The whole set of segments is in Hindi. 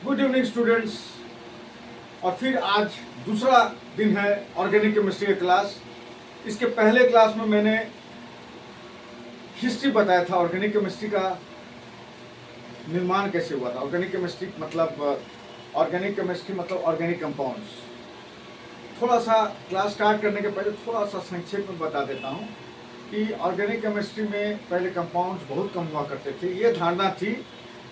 Good evening students. और फिर आज दूसरा दिन है ऑर्गेनिक केमिस्ट्री का क्लास। इसके पहले क्लास में मैंने हिस्ट्री बताया था, ऑर्गेनिक केमिस्ट्री का निर्माण कैसे हुआ था। ऑर्गेनिक केमिस्ट्री मतलब ऑर्गेनिक कंपाउंड्स। थोड़ा सा क्लास स्टार्ट करने के पहले थोड़ा सा संक्षेप में बता देता हूँ कि ऑर्गेनिक केमिस्ट्री में पहले कंपाउंड्स बहुत कम हुआ करते थे। ये धारणा थी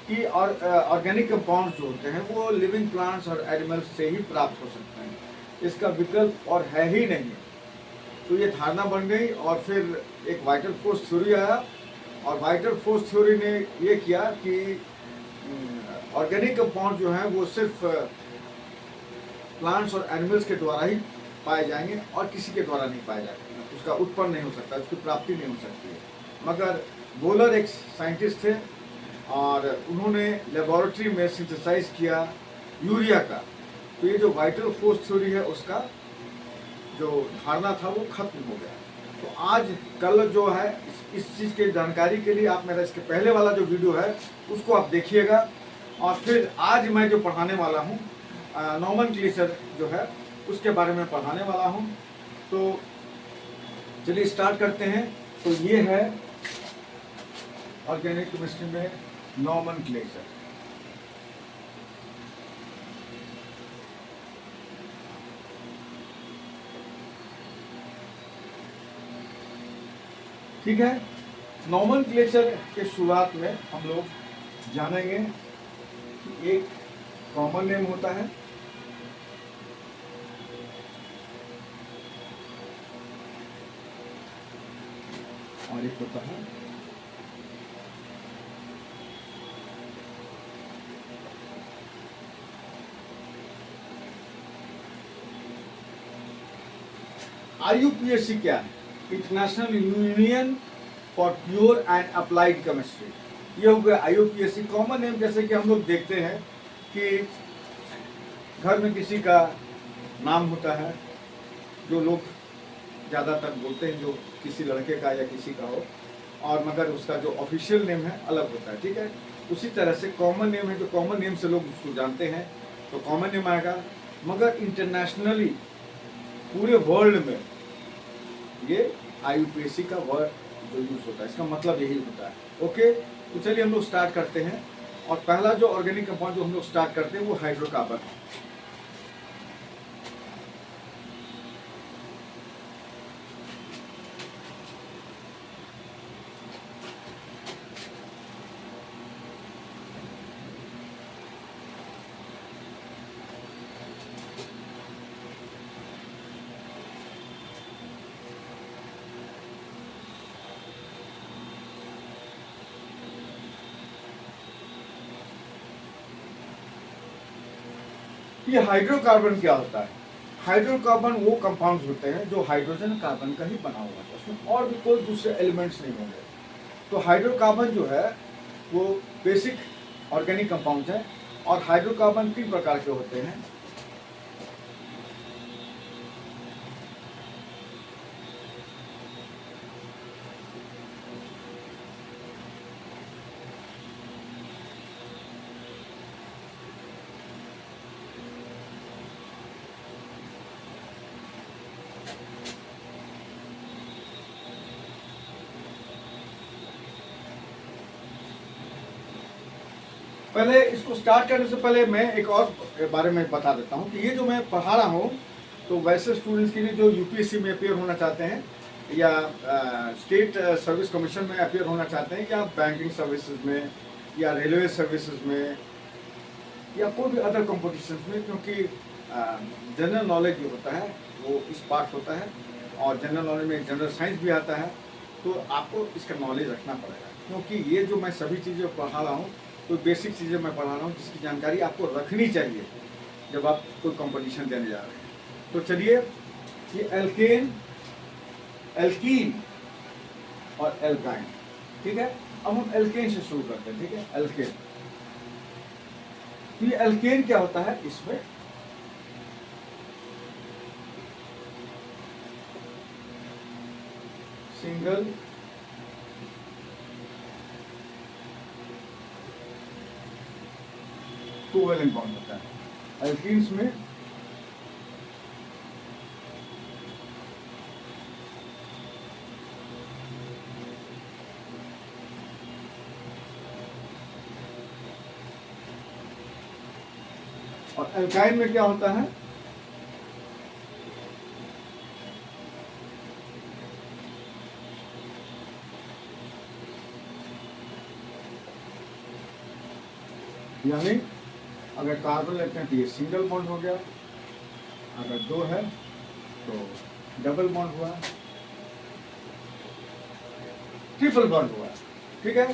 कि ऑर्गेनिक कंपाउंड्स जो होते हैं वो लिविंग प्लांट्स और एनिमल्स से ही प्राप्त हो सकते हैं, इसका विकल्प और है ही नहीं। तो ये धारणा बन गई और फिर एक वाइटल फोर्स थ्योरी आया और वाइटल फोर्स थ्योरी ने ये किया कि ऑर्गेनिक कंपाउंड जो हैं वो सिर्फ प्लांट्स और एनिमल्स के द्वारा ही पाए जाएंगे और किसी के द्वारा नहीं पाए जाएंगे, उसका उत्पन्न नहीं हो सकता, उसकी प्राप्ति नहीं हो सकती है। मगर बोलर एक साइंटिस्ट थे और उन्होंने लेबोरेटरी में सिंथेसाइज किया यूरिया का। तो ये जो वाइटल फोर्स थ्योरी है उसका जो धारणा था वो खत्म हो गया। तो आज कल जो है इस चीज़ की जानकारी के लिए आप मेरा इसके पहले वाला जो वीडियो है उसको आप देखिएगा। और फिर आज मैं जो पढ़ाने वाला हूँ नोमेनक्लेचर जो है उसके बारे में पढ़ाने वाला हूँ। तो चलिए स्टार्ट करते हैं। तो ये है ऑर्गेनिक केमिस्ट्री में नोमेनक्लेचर। ठीक है, नोमेनक्लेचर के शुरुआत में हम लोग जानेंगे कि एक कॉमन नेम होता है, और एक होता है IUPAC। क्या है? International union for pure and applied chemistry. ये हो गया IUPAC कॉमन नेम। जैसे कि हम लोग देखते हैं कि घर में किसी का नाम होता है जो लोग ज़्यादातर बोलते हैं, जो किसी लड़के का या किसी का हो, और मगर उसका जो ऑफिशियल नेम है अलग होता है। ठीक है, उसी तरह से कॉमन नेम है, जो कॉमन नेम से लोग उसको जानते हैं तो कॉमन नेम आएगा। मगर इंटरनेशनली पूरे वर्ल्ड में ये IUPAC का वर्ड जो यूज होता है इसका मतलब यही होता है। ओके, तो चलिए हम लोग स्टार्ट करते हैं। और पहला जो ऑर्गेनिक कंपाउंड जो हम लोग स्टार्ट करते हैं वो हाइड्रोकार्बन है। ये हाइड्रोकार्बन क्या होता है? हाइड्रोकार्बन वो कंपाउंड्स होते हैं जो हाइड्रोजन कार्बन का ही बना हुआ है, उसमें और भी कोई दूसरे एलिमेंट्स नहीं होंगे। तो हाइड्रोकार्बन जो है वो बेसिक ऑर्गेनिक कंपाउंड्स हैं। और हाइड्रोकार्बन 3 प्रकार के होते हैं। पहले इसको स्टार्ट करने से पहले मैं एक और बारे में बता देता हूँ कि ये जो मैं पढ़ा रहा हूँ तो वैसे स्टूडेंट्स के लिए जो UPSC में अपियर होना चाहते हैं या स्टेट सर्विस कमीशन में अपियर होना चाहते हैं या बैंकिंग सर्विसेज में या रेलवे सर्विसेज में या कोई भी अदर कॉम्पिटिशन में, क्योंकि जनरल नॉलेज जो होता है वो इस पार्ट होता है और जनरल नॉलेज में जनरल साइंस भी आता है। तो आपको इसका नॉलेज रखना पड़ेगा, क्योंकि ये जो मैं सभी चीज़ें पढ़ा रहा हूँ तो बेसिक चीज़ें मैं पढ़ा रहा हूँ जिसकी जानकारी आपको रखनी चाहिए जब आप कोई कंपटीशन देने जा रहे हैं। तो चलिए, ये एल्केन, एल्कीन और एल्काइन। ठीक है, अब हम एल्केन से शुरू करते हैं। ठीक है, एल्केन। तो ये एल्केन क्या होता है? इसमें सिंगल कोवेलेंट बॉन्ड होता है। एल्कीन्स में और एल्काइन में क्या होता है, यानी अगर कार्बन लेते हैं तो ये सिंगल बॉन्ड हो गया, अगर दो है तो डबल बॉन्ड हुआ, ट्रिपल बॉन्ड हुआ। ठीक है,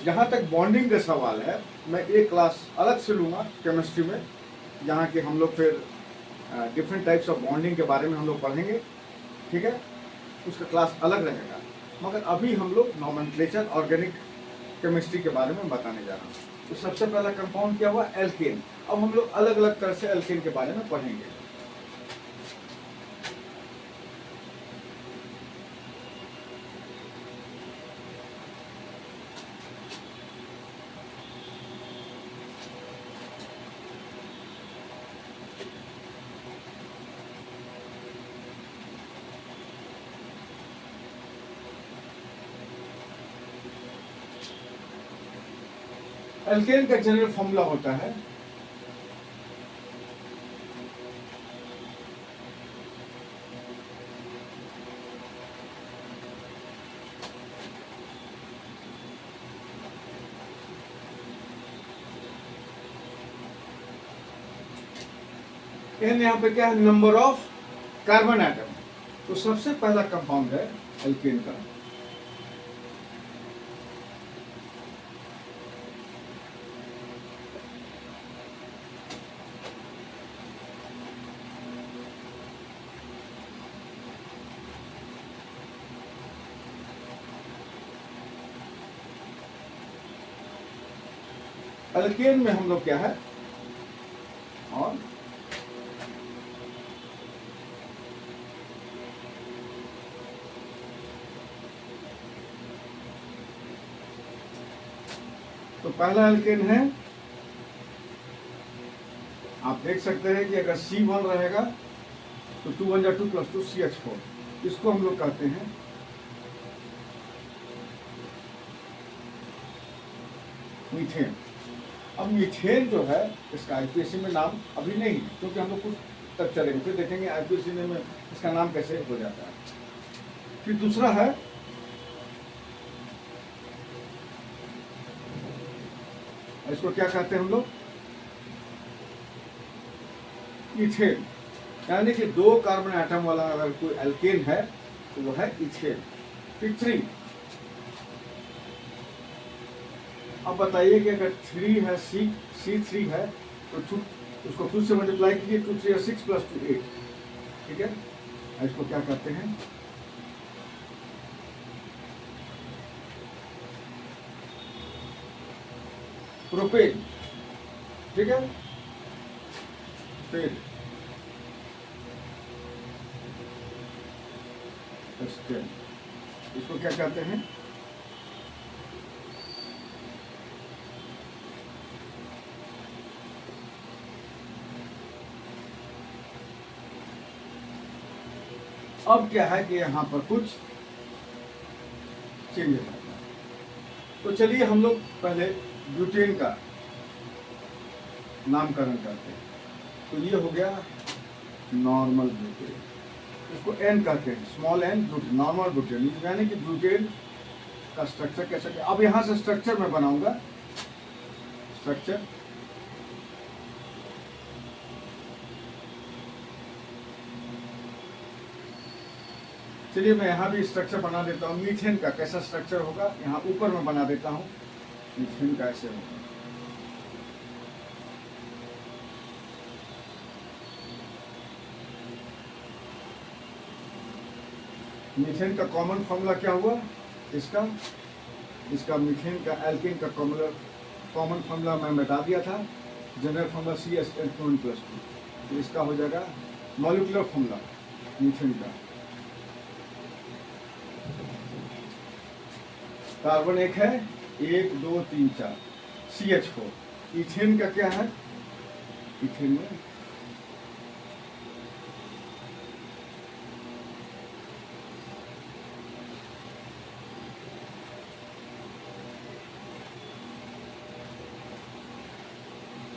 जहाँ तक बॉन्डिंग का सवाल है मैं एक क्लास अलग से लूँगा केमिस्ट्री में, जहाँ कि हम लोग फिर डिफरेंट टाइप्स ऑफ बॉन्डिंग के बारे में हम लोग पढ़ेंगे। ठीक है, उसका क्लास अलग रहेगा, मगर अभी हम लोग नॉमेनक्लेचर ऑर्गेनिक केमिस्ट्री के बारे में बताने जा रहे हैं। तो सबसे पहला कंपाउंड क्या हुआ, एल्केन। अब हम लोग अलग अलग तरह से एल्केन के बारे में पढ़ेंगे। एल्केन का जनरल फॉर्मूला होता है एन, यहाँ पे क्या है, नंबर ऑफ कार्बन एटम। तो सबसे पहला कंपाउंड है एल्केन का एल्केन में हम लोग क्या है, और तो पहला एल्केन है, आप देख सकते हैं कि अगर C1 रहेगा तो 2 1 2 + 2 CH4, इसको हम लोग कहते हैं मीथेन। अब मीथेन जो है इसका आईपीएससी में नाम अभी नहीं है, क्योंकि हम लोग कुछ तक चलेंगे, फिर देखेंगे आईपीएससी में इसका नाम कैसे हो जाता है। फिर दूसरा है इसको क्या कहते हैं हम लोग, इथेन। यानी कि 2 कार्बन एटम वाला अगर कोई एल्केन है तो वो है इथेन। फिर 3, अब बताइए कि अगर 3 है, C3 है तो 2, उसको 2 से मल्टीप्लाई कीजिए, 2 3 6 + 2 8। ठीक है, इसको क्या कहते हैं, प्रोपेन। ठीक है, फिर एस्टेन, इसको क्या कहते हैं, अब क्या है कि यहाँ पर कुछ चेंजेस आता है। तो चलिए हम लोग पहले ब्यूटेन का नामकरण करते हैं। तो ये हो गया नॉर्मल ब्यूटेन, इसको एन कहते हैं, small n butane, normal butane. यानी कि ब्यूटेन का स्ट्रक्चर कैसे, अब यहाँ से स्ट्रक्चर मैं बनाऊंगा, स्ट्रक्चर चलिए मैं यहाँ भी स्ट्रक्चर बना देता हूँ। मीथेन का कैसा स्ट्रक्चर होगा, यहाँ ऊपर में बना देता हूँ, मीथेन का ऐसे होगा। मीथेन का कॉमन फॉर्मूला क्या हुआ, इसका मीथेन का एल्केन का कॉमन फॉर्मूला मैं बता दिया था, जनरल फॉर्मूला CH2N+2। तो इसका हो जाएगा मॉलिक्यूलर फॉर्मूला मीथेन का, कार्बन एक है, 1 2 3 4 CH4। इथेन का क्या है, इथेन में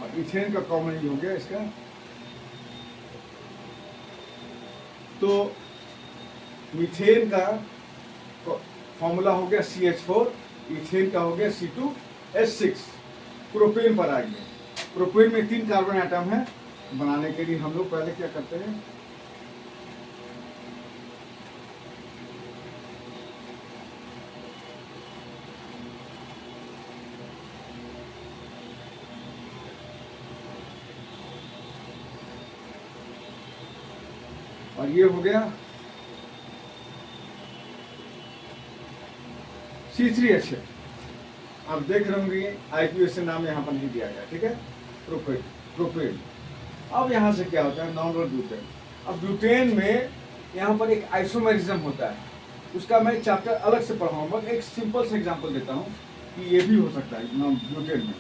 और इथेन का कॉमन ही हो गया इसका। तो मीथेन का फॉर्मूला हो गया CH4, इथेन का हो गया C2H6। प्रोपेन पर आ गया। प्रोपेन में 3 कार्बन एटम है। बनाने के लिए हम लोग पहले क्या करते हैं, और ये हो गया C3H8। आप देख रहे होंगे IUPAC नाम यहाँ पर नहीं दिया गया, ठीक है। Propane propane. अब यहाँ से क्या होता है, नॉर्मल ब्यूटेन। अब ब्यूटेन में यहाँ पर एक आइसोमेरिज्म होता है, उसका मैं चैप्टर अलग से पढ़ाऊंगा। एक सिंपल से एग्जांपल देता हूँ कि ये भी हो सकता है ब्यूटेन में।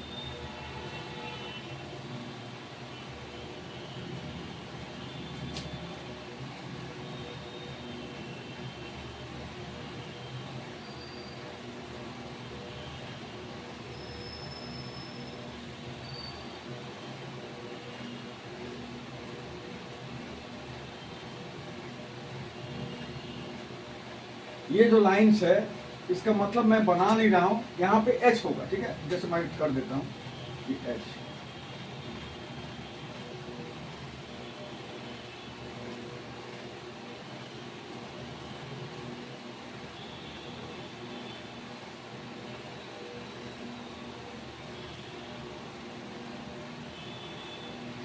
ये जो लाइन्स है इसका मतलब मैं बना नहीं रहा हूँ, यहाँ पे H होगा, ठीक है। जैसे मैं कर देता हूँ कि H,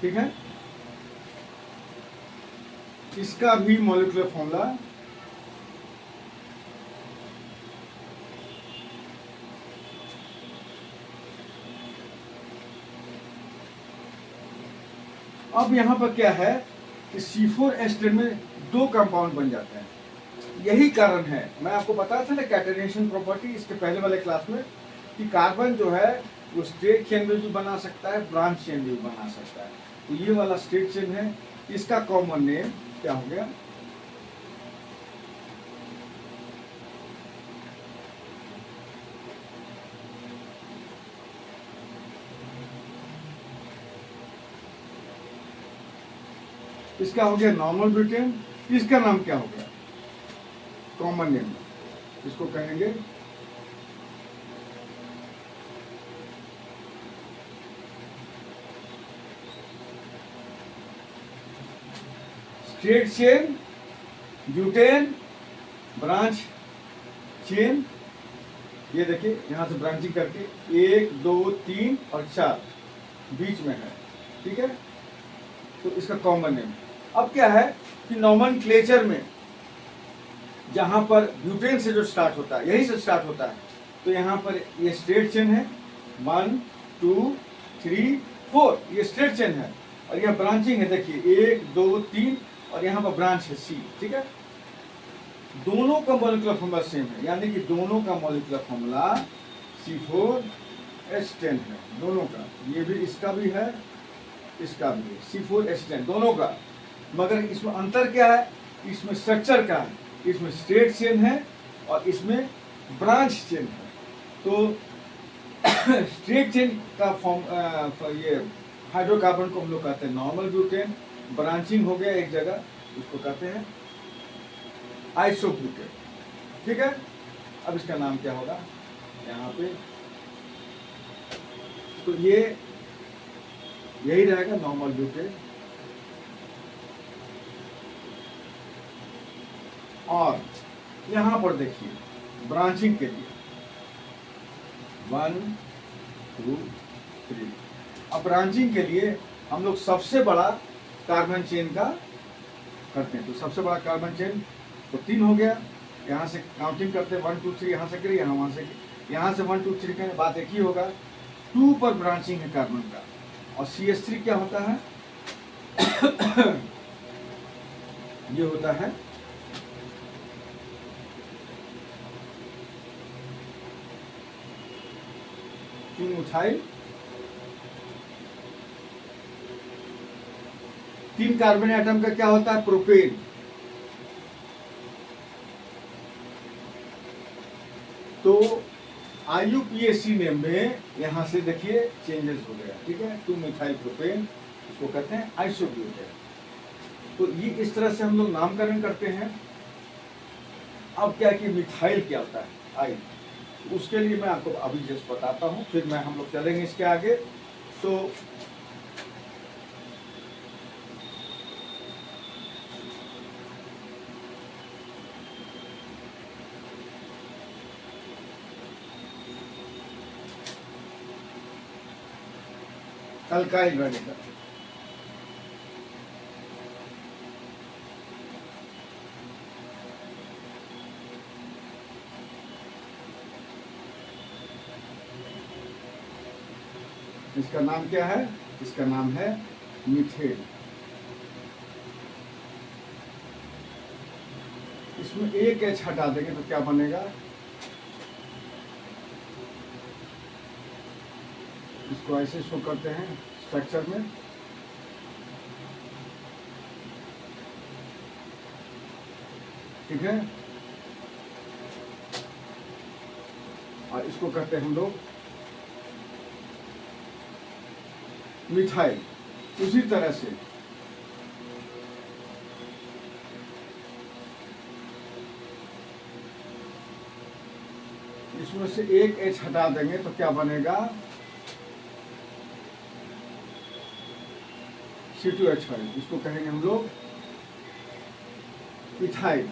ठीक है। इसका भी मॉलिक्यूलर फॉर्मूला अब यहाँ पर क्या है कि C4H10 में 2 कंपाउंड बन जाते हैं। यही कारण है, मैं आपको बताया था ना कैटेनेशन प्रॉपर्टी इसके पहले वाले क्लास में, कि कार्बन जो है वो स्ट्रेट चेन में भी बना सकता है, ब्रांच चेन में भी बना सकता है। तो ये वाला स्ट्रेट चेन है, इसका कॉमन नेम क्या हो गया, इसका हो गया नॉर्मल ब्यूटेन। इसका नाम क्या हो गया, कॉमन नेम, इसको कहेंगे straight chain butane branch chain. ये देखिए यहाँ से ब्रांचिंग करके 1 2 3 और 4 बीच में है, ठीक है। तो इसका कॉमन नेम। अब क्या है कि नोमेनक्लेचर में जहां पर ब्यूटेन से जो स्टार्ट होता है, यही से स्टार्ट होता है, तो यहाँ पर ये स्ट्रेट चेन है 1 2 3 4, ये स्ट्रेट चेन है। और यह ब्रांचिंग है, देखिए 1 2 3 और यहाँ पर ब्रांच है C, ठीक है। दोनों का मॉलिक्यूलर फॉर्मूला सेम है, यानी कि दोनों का मॉलिक्यूलर फॉर्मूला C4H10 है, दोनों का। ये भी इसका भी है, इसका भी है, C4H10 दोनों का। मगर इसमें अंतर क्या है, इसमें स्ट्रक्चर का है, इसमें स्ट्रेट चेन है और इसमें ब्रांच चेन है। तो स्ट्रेट चेन का फॉर्म ये हाइड्रोकार्बन को हम लोग कहते हैं नॉर्मल ब्यूटेन। ब्रांचिंग हो गया एक जगह, उसको कहते हैं आइसोब्यूटेन, ठीक है। अब इसका नाम क्या होगा यहाँ पे, तो ये यही रहेगा नॉर्मल ब्यूटेन। और यहाँ पर देखिए ब्रांचिंग के लिए 1 2 3। अब ब्रांचिंग के लिए हम लोग सबसे बड़ा कार्बन चेन का करते हैं। तो सबसे बड़ा कार्बन चेन तो 3 हो गया, यहाँ से काउंटिंग करते हैं 1 2 3, यहाँ से करिए, यहाँ से 1 2 3 का बात एक ही होगा। 2 पर ब्रांचिंग है कार्बन का। और CH3 क्या होता है ये होता है मिथाइल 3 कार्बन एटम का क्या होता है? प्रोपेन। तो IUPAC नेम में यहां से देखिए चेंजेस हो गया, ठीक है। 2 मिथाइल प्रोपेन, इसको कहते हैं आइसोब्यूटेन। तो ये इस तरह से हम लोग नामकरण करते हैं। अब क्या कि मिथाइल क्या होता है? आई, उसके लिए मैं आपको अभी जस्ट बताता हूँ, फिर मैं हम लोग चलेंगे इसके आगे। तो अल्काइल रेडिकल, इसका नाम क्या है? इसका नाम है मीथेन। इसमें एक एच हटा देंगे तो क्या बनेगा? इसको ऐसे शो करते हैं स्ट्रक्चर में, ठीक है। और इसको कहते हैं हम लोग मिथाइल। उसी तरह से इसमें से एक एच हटा देंगे तो क्या बनेगा? C2H5। इसको कहेंगे हम लोग इथाइल।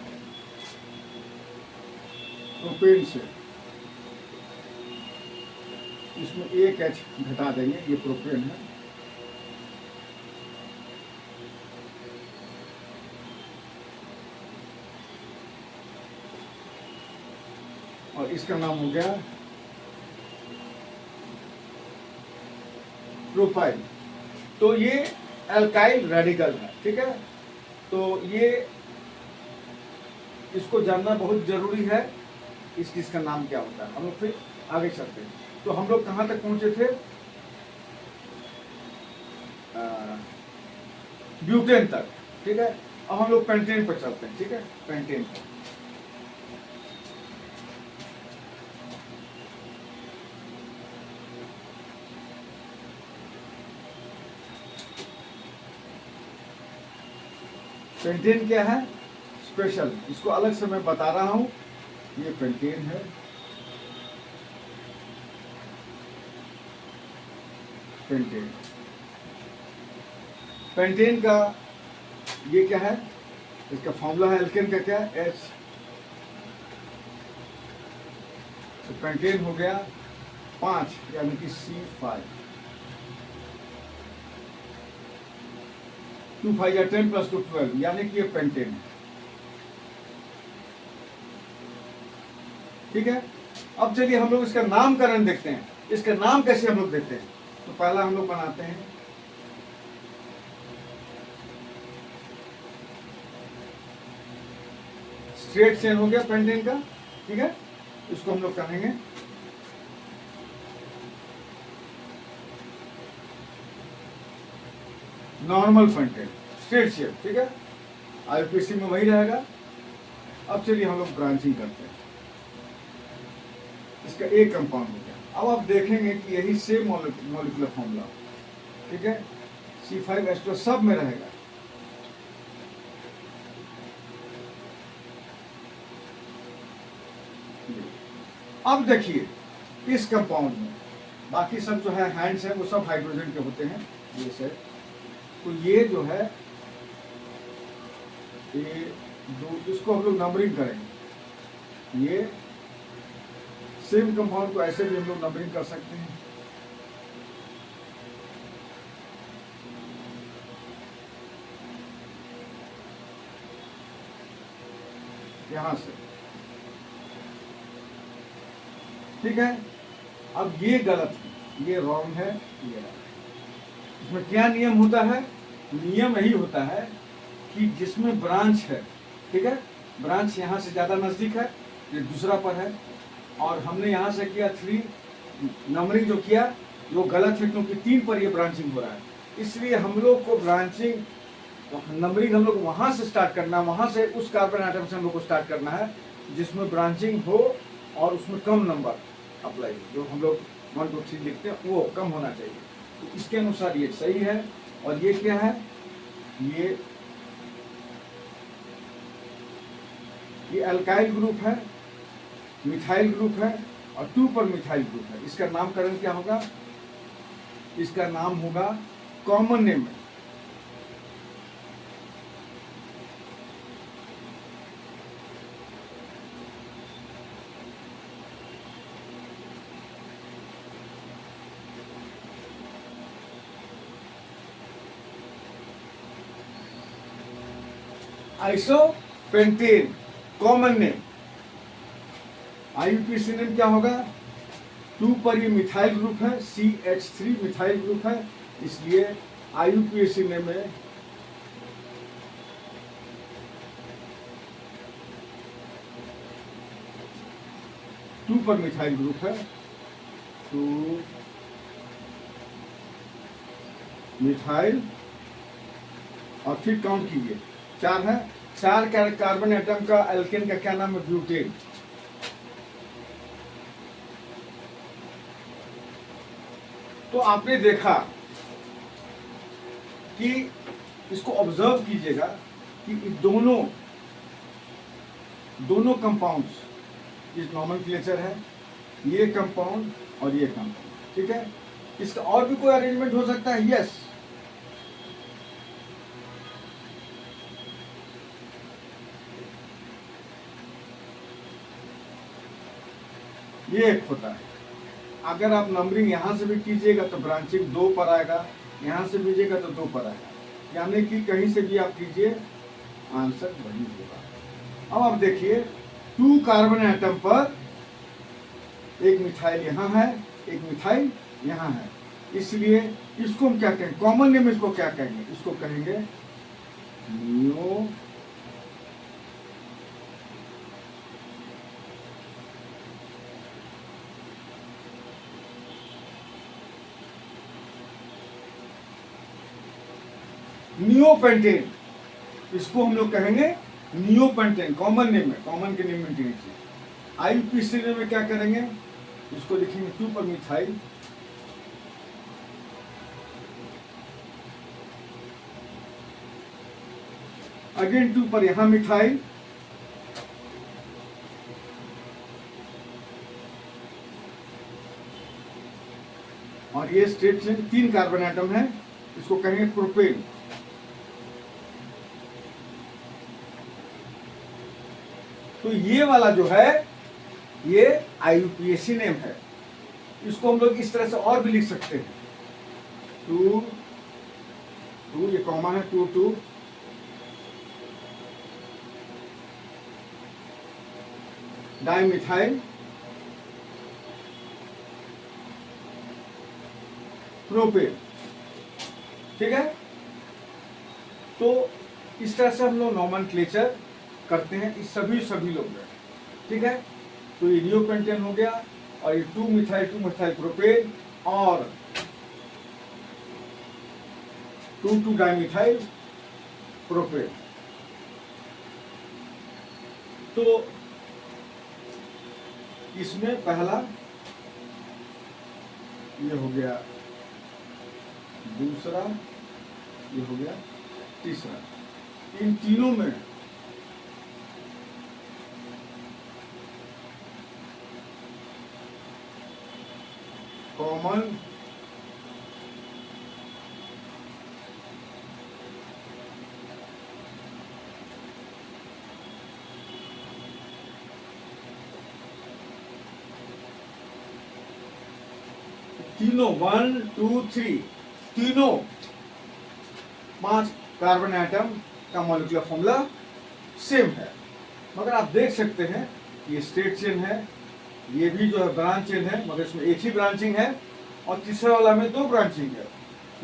प्रोपेन से इसमें एक एच घटा देंगे, ये प्रोपेन है। और इसका नाम हो गया प्रोपाइल। तो ये अल्काइल रेडिकल है, ठीक है। तो ये इसको जानना बहुत जरूरी है, इसका नाम क्या होता है। हम लोग फिर आगे चलते हैं। तो हम लोग कहाँ तक पहुंचे थे? ब्यूटेन तक, ठीक है। अब हम लोग पेंटेन पर चलते हैं, ठीक है। पेंटेन पर पेंटेन क्या है? स्पेशल। इसको अलग से मैं बता रहा हूं। ये पेंटेन है, पेंटेन। पेंटेन का ये क्या है? इसका फॉर्मूला है एल्केन का क्या है? H। तो पेंटेन हो गया 5, यानी कि C5। 2 5 या 10 + 2 12, यानी कि ये पेंटेन है, ठीक है। अब चलिए हम लोग इसका नामकरण देखते हैं। इसका नाम कैसे हम लोग देखते हैं? तो पहला हम लोग बनाते हैं स्ट्रेट चेन, हो गया पेंटेन का, ठीक है। इसको हम लोग कहेंगे नॉर्मल पेंटेन, स्ट्रेट चेन, ठीक है। IUPAC में वही रहेगा। अब चलिए हम लोग ब्रांचिंग करते हैं। इसका एक कंपाउंड हो गया। अब आप देखेंगे कि यही सेम मॉलिक्यूलर फॉर्मूला, ठीक है, C5H12 सब में रहेगा। अब देखिए इस कंपाउंड में बाकी सब जो है हैंड्स है वो सब हाइड्रोजन के होते हैं, ये से। तो ये जो है ये दो, इसको हम लोग नंबरिंग करेंगे। ये सेम कंपाउंड को ऐसे भी हम लोग नंबरिंग कर सकते हैं। यहां से, ठीक है। अब ये गलत है, ये रॉन्ग है, ये right है। इसमें क्या नियम होता है? नियम यही होता है कि जिसमें ब्रांच है, ठीक है, ब्रांच यहां से ज्यादा नजदीक है, ये दूसरा पर है, और हमने यहां से किया 3 नंबरिंग जो किया वो गलत है, क्योंकि 3 पर ये ब्रांचिंग हो रहा है। इसलिए हम लोग को ब्रांचिंग तो नंबरिंग हम लोग वहाँ से स्टार्ट करना है, वहाँ से उस कार्बन आइटम से हम लोग को स्टार्ट करना है जिसमें ब्रांचिंग हो और उसमें कम नंबर अप्लाई, जो हम लोग 1 2 3 लिखते हैं वो कम होना चाहिए। तो इसके अनुसार ये सही है। और ये क्या है, ये अल्काइल ग्रुप है, मिथाइल ग्रुप है और 2 पर मिथाइल ग्रुप है। इसका नामकरण क्या होगा, इसका नाम होगा कॉमन नेम है। Isopentane common name. IUPAC name क्या होगा, 2 पर ये मिथाइल ग्रुप है, CH3 मिथाइल ग्रुप है, इसलिए आईयूपीएसी नेम है टू पर मिथाइल ग्रुप है, 2 मिथाइल और फिर काउंट कीजिए 4 है, 4 कार्बन एटम का एल्केन का क्या नाम है, ब्यूटेन। तो आपने देखा कि इसको ऑब्जर्व कीजिएगा कि दोनों कंपाउंड्स, इस नॉमेनक्लेचर है, ये कंपाउंड और ये कंपाउंड, ठीक है। इसका और भी कोई अरेंजमेंट हो सकता है, यस। ये एक होता है। अगर आप नंबरिंग यहाँ से भी कीजिएगा तो ब्रांचिंग 2 पर आएगा, यहाँ से कीजिएगा तो 2 पर आएगा, यानी कि कहीं से भी आप कीजिए आंसर वही होगा। अब आप देखिए 2 कार्बन एटम पर एक मिथाइल यहाँ है, एक मिथाइल यहाँ है, इसलिए इसको हम क्या कहेंगे, कॉमन नेम इसको क्या कहेंगे, इसको कहेंगे नियो नियोपेंटेन। इसको हम लोग कहेंगे नियोपेंटेन, कॉमन नेम है, कॉमन के नेम में चाहिए। आईयूपीएसी में क्या करेंगे, इसको लिखेंगे 2 पर मिथाइल, अगेन 2 पर यहां मिथाइल, और ये स्टेट चेन 3 कार्बन एटम है, इसको कहेंगे प्रोपेन। तो ये वाला जो है ये आईयूपीएसी नेम है। इसको हम लोग इस तरह से और भी लिख सकते हैं, 2 ये कॉमन है, 2 डाइमिथाइल प्रोपेन, ठीक है। तो इस तरह से हम लोग नॉमेनक्लेचर करते हैं, इस सभी लोग में, ठीक है। तो ये नियोपेंटेन हो गया, और ये 2 मिथाइल प्रोपेन और 2 डाइमिथाइल प्रोपेन। तो इसमें पहला ये हो गया, दूसरा ये हो गया, तीसरा, इन तीनों में कॉमन तीनों 1 2 3 तीनों 5 कार्बन एटम का मॉलिक्यूलर फॉर्मूला सेम है। मगर आप देख सकते हैं ये स्ट्रेट चेन है, ये भी जो है ब्रांच चेन है, मगर इसमें एक ही ब्रांचिंग है, और तीसरा वाला में 2 ब्रांचिंग है,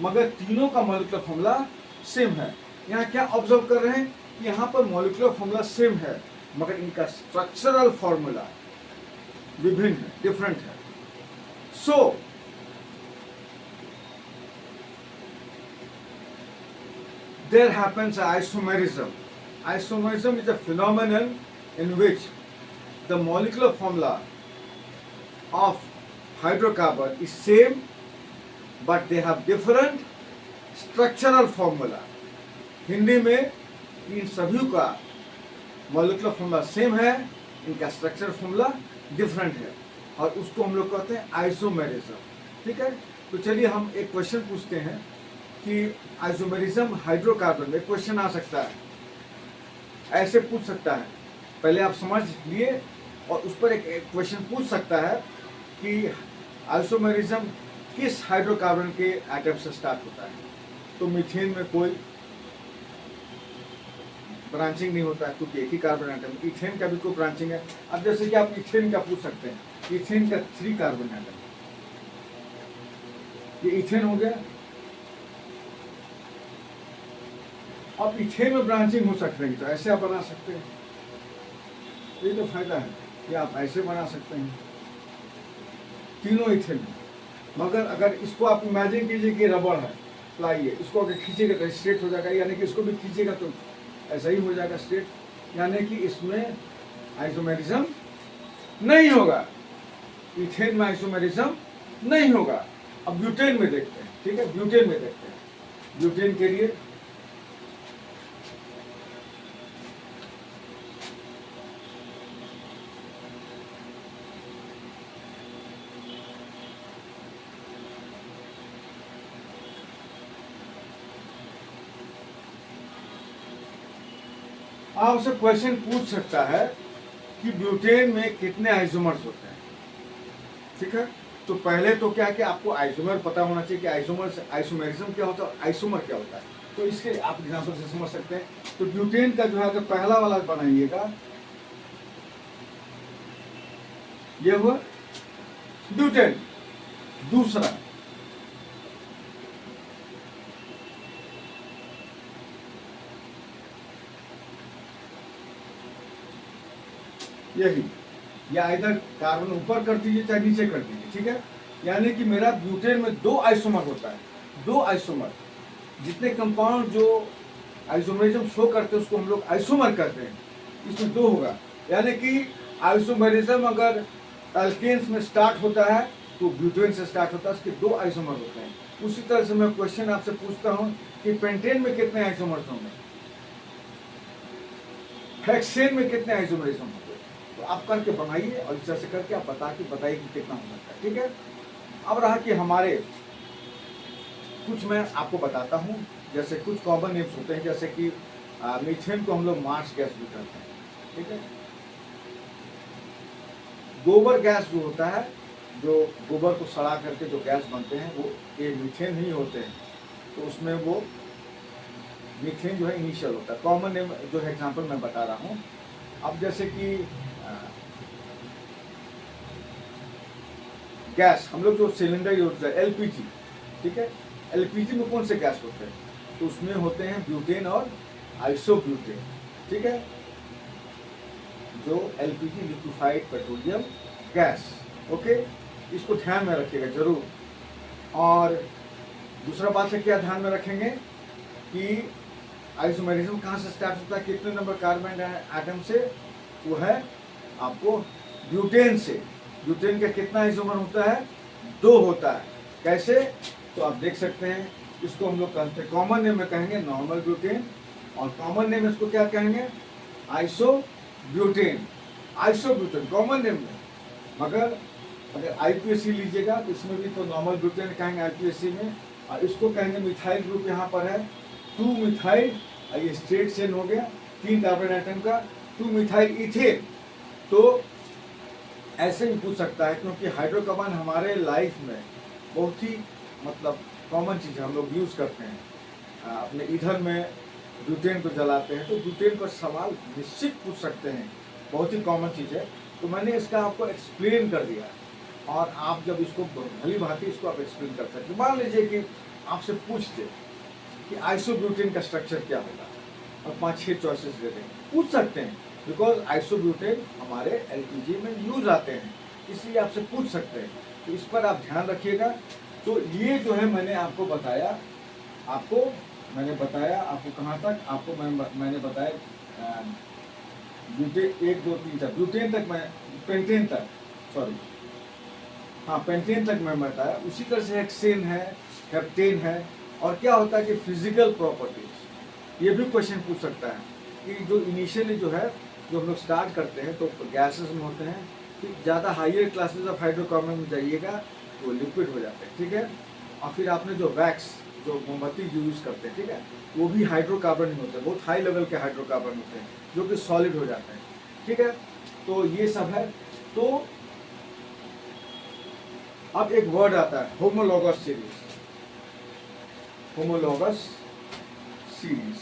मगर तीनों का मॉलिक्यूलर फॉर्मूला सेम है। यहाँ क्या ऑब्जर्व कर रहे हैं, यहाँ पर मॉलिक्यूलर फॉर्मूला सेम है, मगर इनका स्ट्रक्चरल फॉर्मूला विभिन्न है, डिफरेंट है। सो there happens isomerism. Isomerism is a phenomenon in which the molecular formula of hydrocarbon is same, but they have different structural formula. Hindi में इन सभी का मॉलिक्यूलर फॉर्मूला सेम है, इनका स्ट्रक्चर फॉर्मूला डिफरेंट है, और उसको हम लोग कहते हैं आइसोमेरिज्म। ठीक है, तो चलिए हम एक क्वेश्चन पूछते हैं कि आइसोमेरिज्म हाइड्रोकार्बन में क्वेश्चन आ सकता है, ऐसे पूछ सकता है, पहले आप समझ लिए, और उस पर एक क्वेश्चन पूछ सकता है कि आइसोमेरिज्म किस हाइड्रोकार्बन के एटम से स्टार्ट होता है। तो मीथेन में कोई ब्रांचिंग नहीं होता है क्योंकि एक ही कार्बन एटम। इथेन का भी कोई ब्रांचिंग है। अब जैसे कि आप इथेन का पूछ सकते हैं, इथेन का 3 कार्बन एटम, ये इथेन हो गया। अब इथेन में ब्रांचिंग हो सकते हैं तो ऐसे आप बना सकते हैं, ये तो फायदा है कि आप ऐसे बना सकते हैं तीनों इथेन में। मगर अगर इसको आप इमेजिन कीजिए कि रबड़ है, प्लाई है, इसको अगर खींचेगा तो स्ट्रेट हो जाएगा, यानी कि इसको भी खींचेगा तो ऐसा ही हो जाएगा स्ट्रेट, यानी कि इसमें आइसोमेरिज्म नहीं होगा, इथेन में आइसोमेरिज्म नहीं होगा। अब ब्यूटेन में देखते हैं। ठीक है, ब्यूटेन में देखते हैं। ब्यूटेन के लिए आपसे क्वेश्चन पूछ सकता है कि ब्यूटेन में कितने आइसोमर्स होते हैं। ठीक है, तो पहले तो क्या कि आपको आइसोमर पता होना चाहिए कि आइसोमेरिज्म क्या होता है, आइसोमर क्या होता है। तो इसके आप एग्जांपल से समझ सकते हैं। तो ब्यूटेन का जो है, अगर पहला वाला बनाइएगा, ये हुआ ब्यूटेन। दूसरा यही, या इधर कार्बन ऊपर कर दीजिए चाहे नीचे कर दीजिए। ठीक है, यानी कि मेरा ब्यूटेन में 2 आइसोमर होता है। 2 आइसोमर, जितने कंपाउंड जो आइसोमेरिज्म शो करते हैं उसको हम लोग आइसोमर कहते हैं। इसमें 2 होगा, यानी कि आइसोमेरिज्म अगर एल्केन्स में स्टार्ट होता है तो ब्यूटेन से स्टार्ट होता है, उसके 2 आइसोमर होते हैं। उसी तरह से मैं क्वेश्चन आपसे पूछता हूँ कि पेंटेन में कितने आइसोमर्स होंगे, हेक्सेन में कितने आइसोमेरिज्म होंगे। तो आप करके बनाइए और इस तरह से करके आप बताइए कि कितना हो सकता है। ठीक है, अब रहा कि हमारे कुछ मैं आपको बताता हूँ, जैसे कुछ कॉमन नेम्स होते हैं, जैसे कि मीथेन को हम लोग मार्स गैस भी कहते हैं। ठीक है, गोबर गैस जो होता है, जो गोबर को सड़ा करके जो गैस बनते हैं वो ये मीथेन ही होते हैं। तो उसमें वो मीथेन जो है इनिशियल होता है। कॉमन नेम जो है एग्जाम्पल मैं बता रहा हूँ। अब जैसे कि गैस हम लोग जो सिलेंडर यूज करते हैं एलपीजी। ठीक है, एलपीजी में कौन से गैस होते हैं, तो उसमें होते हैं ब्यूटेन और आइसोब्यूटेन। ठीक है, जो LPG liquefied petroleum gas. Okay, इसको ध्यान में रखिएगा जरूर। और दूसरा बात है क्या ध्यान में रखेंगे कि आइसोमेरिज्म कहाँ से स्टार्ट होता है, कितने नंबर कार्बन एटम से, वो है आपको ब्यूटेन से। ब्यूटेन का कितना आइसोमर होता है, 2 होता है। कैसे, तो आप देख सकते हैं, इसको हम लोग कहते हैं, कॉमन नेम में कहेंगे नॉर्मल ब्यूटेन, और कॉमन नेम इसको क्या कहेंगे, आइसोब्यूटेन। आइसोब्यूटेन कॉमन नेम में। मगर अगर आईपीएससी लीजिएगा तो इसमें भी तो नॉर्मल ब्यूटेन कहेंगे आईपीएससी में, और इसको कहेंगे मिथाइल ग्रुप यहाँ पर है 2 मिथाइल, ये स्ट्रेट चेन हो गया 3 कार्बन आइटम का 2 मिथाइल इथेन। तो ऐसे भी पूछ सकता है, क्योंकि हाइड्रोकार्बन हमारे लाइफ में बहुत ही मतलब कॉमन चीज़ है, हम लोग यूज़ करते हैं अपने ईंधन में, ब्यूटेन को जलाते हैं, तो ब्यूटेन पर सवाल निश्चित पूछ सकते हैं, बहुत ही कॉमन चीज़ है। तो मैंने इसका आपको एक्सप्लेन कर दिया, और आप जब इसको भली भांति इसको आप एक्सप्लेन कर सकते। मान लीजिए कि आपसे पूछते कि आइसोब्यूटेन का स्ट्रक्चर क्या होगा, और 5-6 चॉइसेस दे देंगे, पूछ सकते हैं, बिकॉज आइसोब्यूटेन हमारे एलपीजी में यूज आते हैं, इसलिए आपसे पूछ सकते हैं। तो इस पर आप ध्यान रखिएगा। तो ये जो है मैंने आपको बताया, आपको मैंने बताया आपको कहाँ तक, आपको मैंने बताया ब्यूटेन 1 2 3 4 ब्यूटेन तक, मैं पेंटेन तक, सॉरी हाँ पेंटेन तक मैं बताया। उसी तरह से हेक्सेन है, हेप्टेन है। और क्या होता है कि फिजिकल प्रॉपर्टीज, ये भी क्वेश्चन पूछ सकता है कि जो इनिशियली जो है, जो हम लोग स्टार्ट करते हैं तो गैसेस में होते हैं, फिर ज़्यादा हाइयर क्लासेस ऑफ हाइड्रोकार्बन में जाइएगा तो लिक्विड हो जाते हैं, ठीक है। और फिर आपने जो वैक्स, जो मोमबत्ती यूज़ करते हैं, ठीक है, वो भी हाइड्रोकार्बन में होते हैं, बहुत हाई लेवल के हाइड्रोकार्बन होते हैं जो कि सॉलिड हो जाते हैं, ठीक है। तो ये सब है। तो अब एक वर्ड आता है होमोलॉगस सीरीज, होमोलॉगस सीरीज।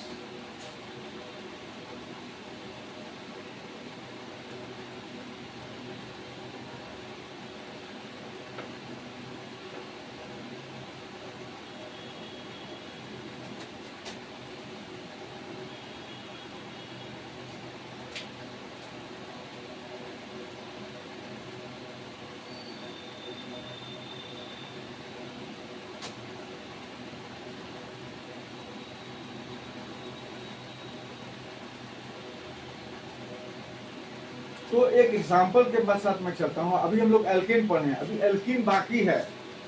तो एक एग्जाम्पल के साथ मैं चलता हूँ। अभी हम लोग एल्केन पढ़े हैं, अभी एल्कीन बाकी है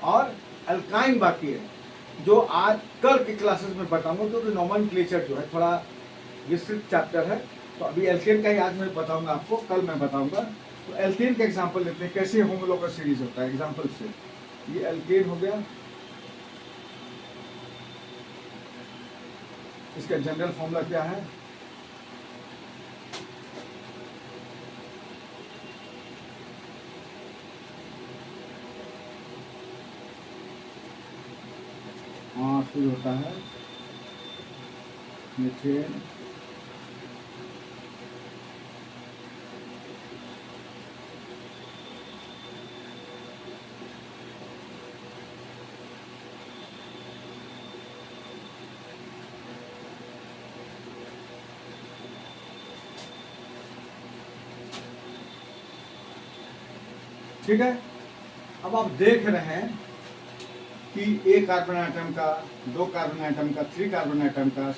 और अल्काइन बाकी है, जो आज कल के क्लासेस में बताऊंगा, क्योंकि नोमेनक्लेचर जो है थोड़ा विस्तृत चैप्टर है। तो अभी एल्केन का ही आज मैं बताऊंगा आपको, कल मैं बताऊंगा। तो एल्केन का एग्जाम्पल लेते हैं, कैसे होमोलॉगस सीरीज होता है एग्जाम्पल से। ये एल्केन हो गया, इसका जनरल फॉर्मूला क्या है? हाँ, फिर होता है मीथेन, ठीक है। अब आप देख रहे हैं कि एक कार्बन आइटम का, 2 कार्बन आइटम का, 3 कार्बन आइटम का,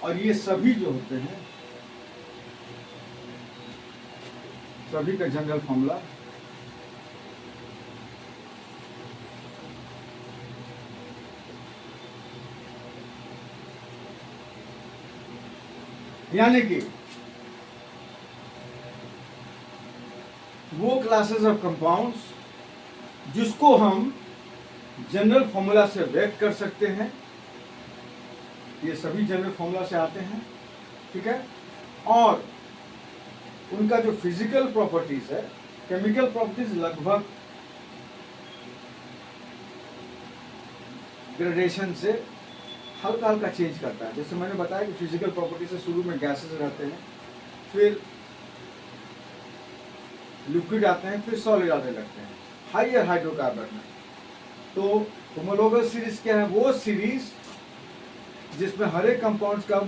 और ये सभी जो होते हैं, सभी का जनरल फॉर्मूला यानी कि वो क्लासेस ऑफ कंपाउंड्स जिसको हम जनरल फॉर्मूला से व्यक्त कर सकते हैं, ये सभी जनरल फॉर्मूला से आते हैं, ठीक है। और उनका जो फिजिकल प्रॉपर्टीज है, केमिकल प्रॉपर्टीज लगभग ग्रेडेशन से हल्का हल्का चेंज करता है। जैसे मैंने बताया कि फिजिकल प्रॉपर्टी से शुरू में गैसेस रहते हैं, फिर लिक्विड आते हैं, फिर सॉलिड आने लगते हैं हाइयर हाइड्रोकार्बन में। तो होमोलॉगस सीरीज क्या है? वो सीरीज जिसमें हर एक कंपाउंड का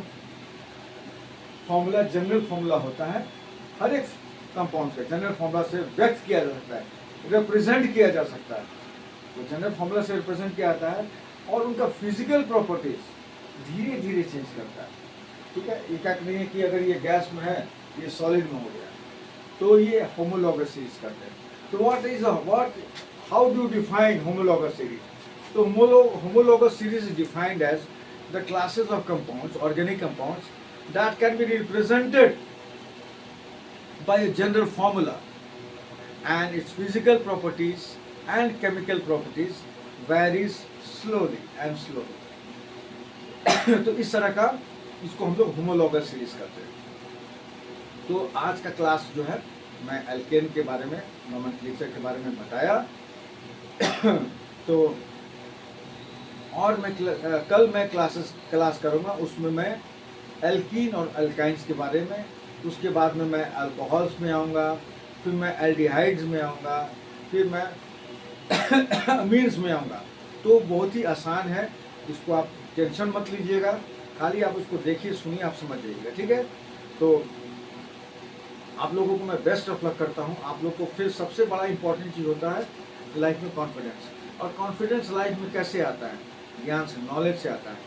फॉर्मूला जनरल फॉर्मूला होता है, हर एक कंपाउंड का जनरल फॉर्मूला से व्यक्त किया जा सकता है, रिप्रेजेंट किया जा सकता है। तो जनरल फॉर्मूला से रिप्रेजेंट किया जाता है और उनका फिजिकल प्रॉपर्टीज धीरे धीरे चेंज करता है, ठीक है। एक नहीं है कि अगर ये गैस में है, ये सॉलिड में हो गया, तो ये होमोलॉगस सीरीज करते हैं। तो how do define homologous series? तो homologous series is defined as the classes of compounds, organic compounds, that can be represented by a general formula, and its physical properties and chemical properties varies slowly and slowly. तो इस तरह का इसको हम लोग homologous series करते हैं। तो आज का क्लास जो है, मैं एल्केन के बारे में, नोमेनक्लेचर के बारे में बताया। तो और मैं कल मैं क्लास करूँगा, उसमें मैं एल्कीन और अल्काइंस के बारे में, उसके बाद में मैं अल्कोहल्स में आऊँगा, फिर मैं एल्डिहाइड्स में आऊँगा, फिर मैं अमीन्स में आऊँगा। तो बहुत ही आसान है, इसको आप टेंशन मत लीजिएगा, खाली आप उसको देखिए, सुनिए, आप समझ जाइएगा, ठीक है। तो आप लोगों को मैं बेस्ट ऑफ लक करता हूँ। आप लोग को फिर सबसे बड़ा इंपॉर्टेंट चीज़ होता है लाइफ में कॉन्फिडेंस। और कॉन्फिडेंस लाइफ में कैसे आता है? ज्ञान से, नॉलेज से आता है।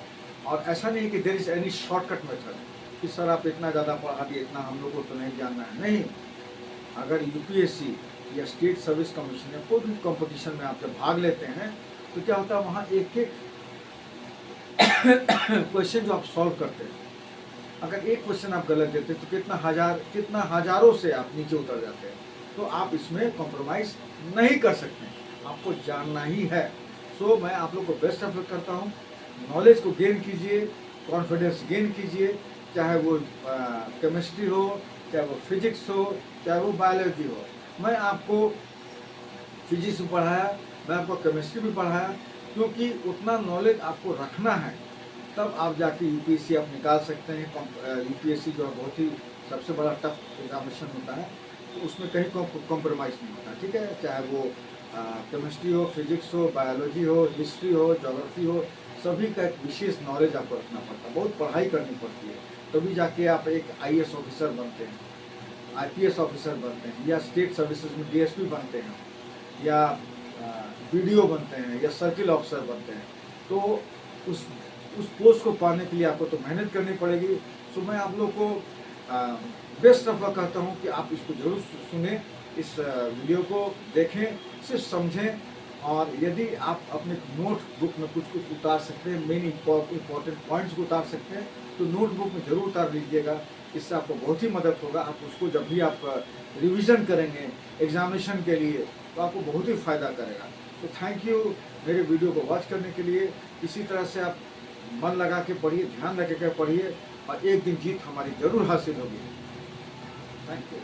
और ऐसा नहीं कि there is any shortcut method कि सर आप इतना ज़्यादा पढ़ा दिए, इतना हम लोग को तो नहीं जानना है। नहीं, अगर यूपीएससी या स्टेट सर्विस कमीशन या कोई भी कंपटीशन में आप जब भाग लेते हैं तो क्या होता है, वहाँ एक एक क्वेश्चन जो आप सॉल्व करते हैं, अगर एक क्वेश्चन आप गलत देते हैं तो कितना हजारों से आप नीचे उतर जाते हैं। तो आप इसमें कॉम्प्रोमाइज़ नहीं कर सकते, आपको जानना ही है। सो मैं आप लोग को बेस्ट ऑफ लक करता हूँ। नॉलेज को गेन कीजिए, कॉन्फिडेंस गेन कीजिए, चाहे वो केमिस्ट्री हो, चाहे वो फिजिक्स हो, चाहे वो बायोलॉजी हो। मैं आपको फिजिक्स भी पढ़ाया, मैं आपको केमिस्ट्री भी पढ़ाया, क्योंकि उतना नॉलेज आपको रखना है, तब आप जाके यूपीएससी आप निकाल सकते हैं। यूपीएससी जो है बहुत ही सबसे बड़ा टफ एग्जामिनेशन होता है, तो उसमें कहीं कॉम्प्रोमाइज़ नहीं होता, ठीक है। चाहे वो केमिस्ट्री हो, फिजिक्स हो, बायोलॉजी हो, हिस्ट्री हो, ज्योग्राफी हो, सभी का एक विशेष नॉलेज आपको रखना पड़ता है, बहुत पढ़ाई करनी पड़ती है, तभी जाके आप एक आईएएस ऑफिसर बनते हैं, आईपीएस ऑफिसर बनते हैं, या स्टेट सर्विसेज में डीएसपी बनते हैं, या बीडीओ बनते हैं, या सर्किल ऑफिसर बनते हैं। तो उस पोस्ट को पाने के लिए आपको तो मेहनत करनी पड़ेगी। सो मैं आप लोग को बेस्ट ऑफ लक कहता हूँ कि आप इसको जरूर सुने, इस वीडियो को देखें, सिर्फ समझें, और यदि आप अपने नोटबुक में कुछ कुछ उतार सकते हैं, मेन इम्पॉर्टेंट पॉइंट्स को उतार सकते हैं, तो नोटबुक में ज़रूर उतार लीजिएगा। इससे आपको बहुत ही मदद होगा। आप उसको जब भी आप रिवीजन करेंगे एग्जामिनेशन के लिए, तो आपको बहुत ही फ़ायदा करेगा। तो थैंक यू मेरे वीडियो को वॉच करने के लिए। इसी तरह से आप मन लगा के पढ़िए, ध्यान रख के पढ़िए, और एक दिन जीत हमारी ज़रूर हासिल होगी। Thank you.